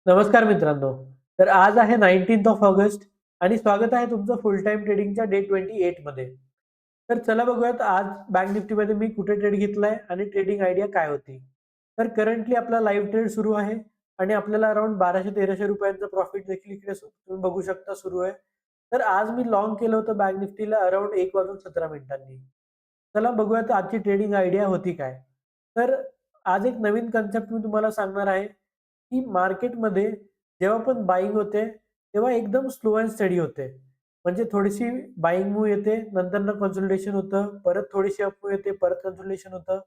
नमस्कार मित्रांनो. तर आज आहे 19th ऑफ ऑगस्ट आणि स्वागत आहे तुमचं फुल टाईम ट्रेडिंगच्या डे 28 मध्ये. तर चला बघूयात आज बँक निफ्टीमध्ये मी कुठे ट्रेड घेतलाय आणि ट्रेडिंग आयडिया काय होती. तर करंटली आपला लाईव्ह ट्रेड सुरू आहे आणि आपल्याला अराउंड 1200-1300 रुपयांचं प्रॉफिट देखील इकडे तुम्ही बघू शकता सुरू आहे. तर आज मी लॉंग केलं होतं बँक निफ्टीला अराउंड 1:17 चला बघूयात आजची ट्रेडिंग आयडिया होती काय. तर आज एक नवीन कन्सेप्ट मी तुम्हाला सांगणार आहे की मार्केटमध्ये जेव्हा पण बाईंग होते, तेव्हा एकदम स्लो अँड स्टडी होते. म्हणजे थोडीशी बाईंग मूव्ह येते, नंतर कन्सोलिडेशन होतं, परत थोडीशी अप मूव्ह येते, परत कन्सोलिडेशन होतं.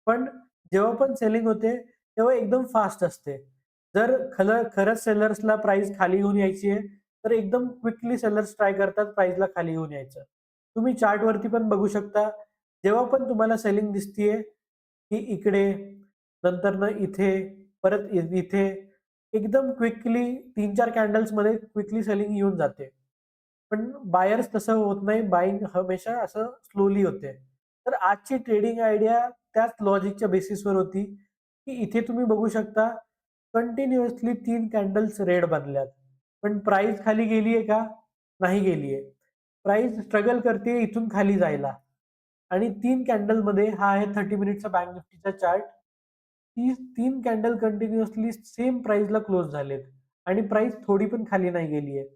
पण जेव्हा पण सेलिंग होते, तेव्हा एकदम फास्ट असते. जर खरंच सेलर्सला प्राइस खाली घेऊन यायची आहे, तर एकदम क्विकली सेलर्स ट्राय करतात प्राइसला खाली घेऊन यायचं. तुम्ही चार्टवरती पण बघू शकता. जेव्हा पण तुम्हाला सेलिंग दिसतीये, की इकडे, नंतर इथे, परत इथे एकदम क्विकली 3-4 कॅन्डल्समध्ये क्विकली सेलिंग येऊन जाते. पण बायर्स तसं होत नाही. बायिंग हमेशा असं स्लोली होते. तर आजची ट्रेडिंग आयडिया त्याच लॉजिकच्या बेसिसवर होती, की इथे तुम्ही बघू शकता कंटिन्युअसली 3 कॅन्डल्स रेड बनल्यात. पण प्राइस खाली गेलीये का? नाही गेलीये. प्राइस स्ट्रगल करते इथून खाली जायला. आणि 3 कॅन्डलमध्ये हा आहे 30 मिनिटचा बँक निफ्टीचा चार्ट. ती 3 कॅन्डल कंटिन्युअसली सेम प्राइसला क्लोज झालेत आणि प्राइस थोडी पण खाली नाही गेली आहे.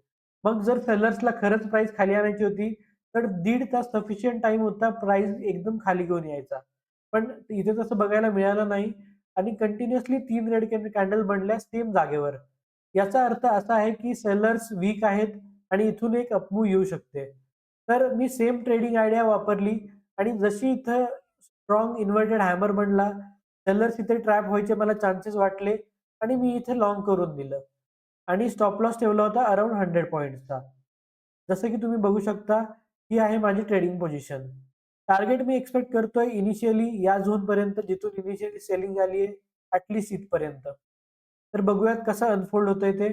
मग जर सेलर्सला खरंच प्राइस खाली आणायची होती, तर 1.5 तास सफिशियंट टाईम होता प्राइस एकदम खाली घेऊन यायचा. पण इथे तसं बघायला मिळालं नाही आणि कंटिन्युअसली 3 रेड कॅन्डल बनल्या सेम जागेवर. याचा अर्थ असा आहे की सेलर्स वीक आहेत आणि इथून एक अप येऊ शकते. तर मी सेम ट्रेडिंग आयडिया वापरली आणि जशी इथं स्ट्रॉंग इन्व्हर्टेड हॅमर बनला, सेलर्स इथे ट्रॅप व्हायचे मला चान्सेस वाटले आणि मी इथे लाँग करून दिलं आणि स्टॉप लॉस ठेवला होता अराउंड 100 पॉइंट्सचा. जसं की तुम्ही बघू शकता, ही आहे माझी ट्रेडिंग पोझिशन. टार्गेट मी एक्स्पेक्ट करतोय इनिशियली या झोनपर्यंत जिथून इनिशियली सेलिंग झाली आहे, ॲटलीस्ट इथपर्यंत. तर बघूयात कसं अनफोल्ड होतंय ते.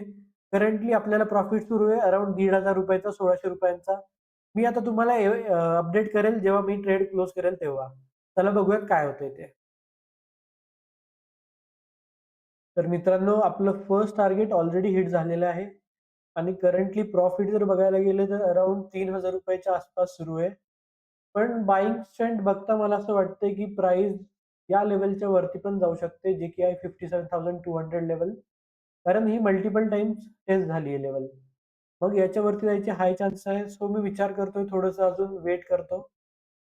करंटली आपल्याला प्रॉफिट सुरू आहे अराउंड ₹1,500 ₹1,600. मी आता तुम्हाला अपडेट करेल जेव्हा मी ट्रेड क्लोज करेल तेव्हा. चला बघूयात काय होतंय ते. तर मित्रांनो आपलं फर्स्ट टार्गेट ऑलरेडी हिट झालेलं आहे आणि करंटली प्रॉफिट जर बघायला गेले तर अराउंड ₹3,000 आसपास सुरू आहे. पण बाईंग ट्रेंड बघता मला असं वाटतंय की प्राइस या लेव्हलच्या वरती पण जाऊ शकते, जे की आहे 57,200 लेव्हल. कारण ही मल्टिपल टाइम्स टेस्ट झाली आहे लेव्हल. मग याच्यावरती जायचे हाय चान्सेस आहे. सो मी विचार करतोय थोडंसं अजून वेट करतो.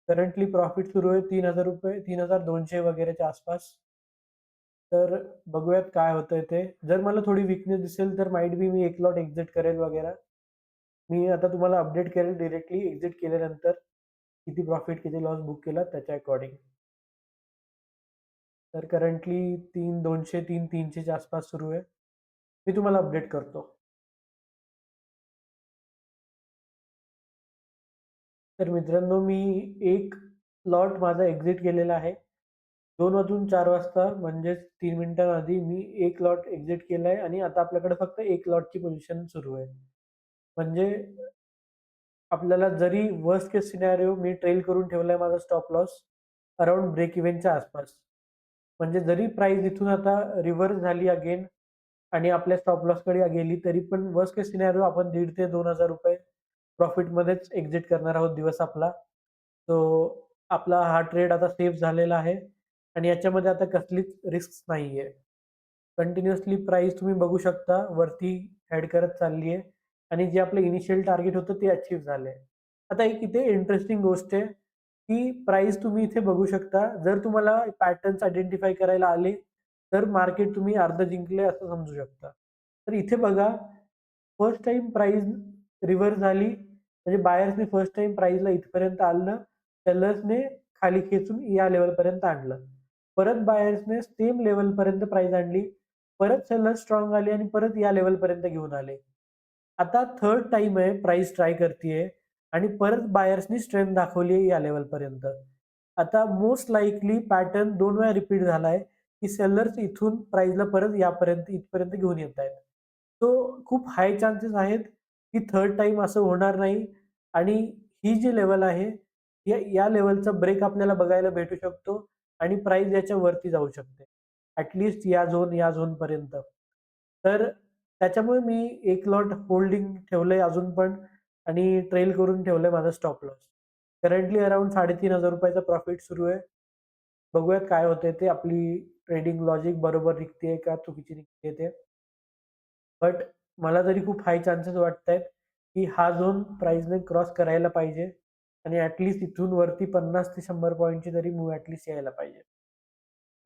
करंटली प्रॉफिट सुरू आहे ₹3,000 3,200 वगैरेच्या आसपास. तर बघूयात काय होतंय ते. जर मला थोडी वीकनेस दिसेल तर माईट बी मी 1 लॉट एक्झिट करेल वगैरे. मी आता तुम्हाला अपडेट करेल डायरेक्टली एक्झिट केल्यानंतर, किती प्रॉफिट, किती लॉस बुक केला त्याच्या अकॉर्डिंग. तर करंटली 3,200 3,300 च्या आसपास सुरू आहे. मी तुम्हाला अपडेट करतो. तर मित्रांनो मी एक लॉट माझा एक्झिट केलेला आहे. 2 वाजून 4 वाजता म्हणजेच 3 मिनिटांआधी मी एक लॉट एक्झिट केलाय आणि आता आपल्याकडे फक्त 1 लॉटची पोझिशन सुरू आहे. म्हणजे आपल्याला जरी वर्स्ट केस सिनेरिओ मी ट्रेल करून ठेवलाय माझा स्टॉप लॉस अराउंड ब्रेक इव्हनच्या आसपास. म्हणजे जरी प्राइस इथून आता रिव्हर्स झाली अगेन आणि आपल्या स्टॉप लॉसकडे गेली, तरी पण वर्स्ट केस सिनेरिओ आपण ₹1,500 ते ₹2,000 प्रॉफिटमध्येच एक्झिट करणार आहोत दिवस आपला. सो आपला हा ट्रेड आता सेफ झालेला आहे आणि याच्यामध्ये आता कसलीच रिस्क नाहीये. कंटिन्युअसली प्राइस तुम्ही बघू शकता वरती हेड करत चालली आहे आणि जे आपलं इनिशियल टार्गेट होतं ते अचीव्ह झालंय. आता एक इथे इंटरेस्टिंग गोष्ट आहे, की प्राइस तुम्ही इथे बघू शकता. जर तुम्हाला पॅटर्न्स आयडेंटिफाय करायला आले, तर मार्केट तुम्ही अर्धं जिंकलंय असं समजू शकता. तर इथे बघा, फर्स्ट टाईम प्राइस रिव्हर्स झाली, म्हणजे बायर्सने फर्स्ट टाईम प्राइसला इथपर्यंत आणलं, सेलर्सने खाली खेचून या लेव्हलपर्यंत आणलं. परत बायर्सने सेम लेव्हलपर्यंत प्राइस आणली. परत सेलर्स स्ट्राँग आले आणि परत या लेव्हलपर्यंत घेऊन आले. आता थर्ड टाईम आहे प्राइस ट्राय करतीये आणि परत बायर्सनी स्ट्रेंथ दाखवली आहे या लेव्हलपर्यंत. आता मोस्ट लाइकली पॅटर्न 2 वेळा रिपीट झालाय, की सेलर्स इथून प्राइसला परत यापर्यंत इथपर्यंत घेऊन येतायत. सो खूप हाय चान्सेस आहेत, की थर्ड टाईम असं होणार नाही आणि ही जी लेव्हल आहे, या या लेव्हलचा ब्रेक आपल्याला बघायला भेटू शकतो आणि प्राइस याच्या वरती जाऊ शकते. ॲट लीस्ट या झोनपर्यंत. तर त्याच्यामुळे मी एक लॉट होल्डिंग ठेवलंय अजून पण आणि ट्रेल करून ठेवलंय माझा स्टॉप लॉस. करंटली अराउंड ₹3,500 चा प्रॉफिट सुरू आहे. बघूयात काय होतंय ते. आपली ट्रेडिंग लॉजिक बरोबर निघतेय का चुकीची निघतेय ते. बट मला तरी खूप हाय चान्सेस वाटतायत, की हा झोन प्राइसने क्रॉस करायला पाहिजे आणि इथून वरती 50 ते 100 पॉइंटची तरी मूव्ह यायला पाहिजे.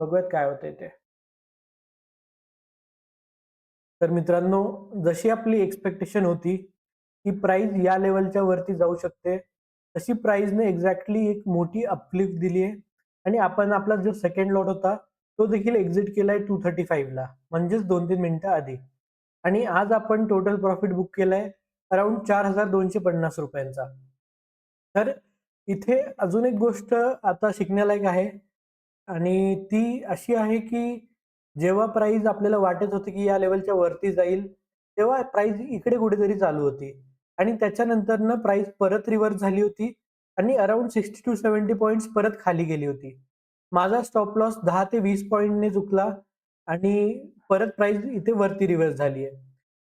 बघूयात काय होतंय ते. तर मित्रांनो, जशी आपली एक्स्पेक्टेशन होती, की प्राइस या लेव्हलच्या वरती जाऊ शकते, तशी प्राइसने एक्झॅक्टली एक मोठी अपलिफ्ट दिली आहे आणि आपण आपला जो सेकंड लॉट होता, तो देखील एक्झिट केलाय 235 ला, म्हणजेच 2-3 मिनिटं आधी. आणि आज आपण टोटल प्रॉफिट बुक केलाय अराउंड ₹4,250. तर इथे अजून एक गोष्ट आता शिकण्यालायक आहे आणि ती अशी आहे, की जेव्हा प्राइस आपल्याला वाटत होती, की या लेव्हलच्या वरती जाईल, तेव्हा प्राइस इकडे कुठेतरी चालू होती आणि त्याच्यानंतरनं प्राइस परत रिव्हर्स झाली होती आणि अराउंड 60 टू 70 पॉइंट्स परत खाली गेली होती. माझा स्टॉप लॉस 10 ते 20 पॉइंटने चुकला आणि परत प्राइस इथे वरती रिव्हर्स झाली आहे.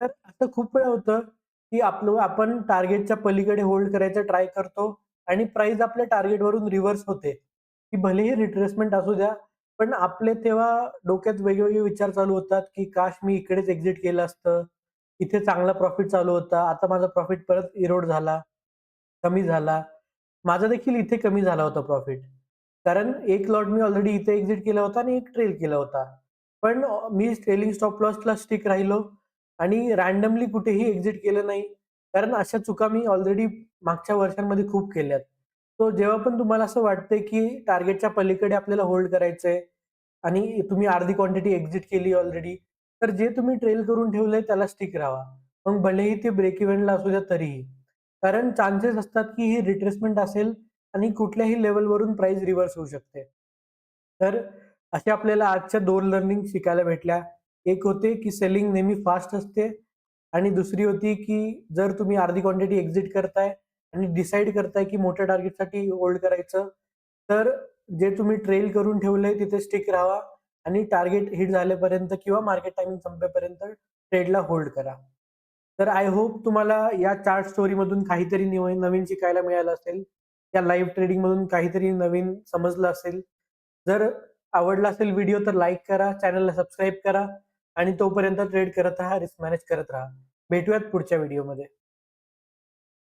तर असं खूप वेळा होतं, की आपण टार्गेटच्या पलीकडे होल्ड करायचा ट्राय करतो आणि प्राइस आपल्या टार्गेटवरून रिव्हर्स होते. ती भलेही रिट्रेसमेंट असू द्या, पण आपले तेव्हा डोक्यात वेगवेगळे विचार चालू होतात, की काश मी इकडेच एक्झिट केलं असतं. इथे चांगला प्रॉफिट चालू होता. आता माझा प्रॉफिट परत इरोड झाला, कमी झाला. माझा देखील इथे कमी झाला होता प्रॉफिट. कारण एक लॉट मी ऑलरेडी इथे एक्झिट केला होता आणि एक ट्रेल केला होता. पण मी ट्रेलिंग स्टॉप लॉसला स्टिक राहिलो आणि रँडमली कुठेही एक्झिट केलं नाही. कारण अशा चुका मी ऑलरेडी मागच्या वर्षांमध्ये खूप केल्यात. सो जेव्हा पण तुम्हाला असं वाटतंय, की टार्गेटच्या पलीकडे आपल्याला होल्ड करायचंय आणि तुम्ही अर्धी क्वांटिटी एक्झिट केली ऑलरेडी, तर जे तुम्ही ट्रेल करून ठेवलंय त्याला स्टिक राहावा. मग भलेही ते ब्रेक इव्हनला असू द्या तरीही. कारण चान्सेस असतात, की ही रिट्रेसमेंट असेल आणि कुठल्याही लेव्हलवरून प्राइस रिव्हर्स होऊ शकते. तर अशा आपल्याला आजच्या 2 लर्निंग शिकायला भेटल्या. एक होते, की सेलिंग नेहमी फास्ट असते आणि दुसरी होती, की जर तुम्ही अर्धी क्वांटिटी एक्झिट करताय आणि डिसाईड करताय, की मोठ्या टार्गेटसाठी होल्ड करायचं, तर जे तुम्ही ट्रेल करून ठेवलंय तिथे स्टिक राहावा आणि टार्गेट हिट झाल्यापर्यंत किंवा मार्केट टायमिंग संपेपर्यंत ट्रेडला होल्ड करा. तर आय होप तुम्हाला या चार्ट स्टोरीमधून काहीतरी नवीन शिकायला मिळालं असेल. या लाईव्ह ट्रेडिंगमधून काहीतरी नवीन समजलं असेल. जर आवडला असेल व्हिडिओ तर लाईक करा, चॅनलला सबस्क्राईब करा आणि तोपर्यंत ट्रेड करत राहा, रिस्क मॅनेज करत राहा. भेटूयात पुढच्या व्हिडिओमध्ये.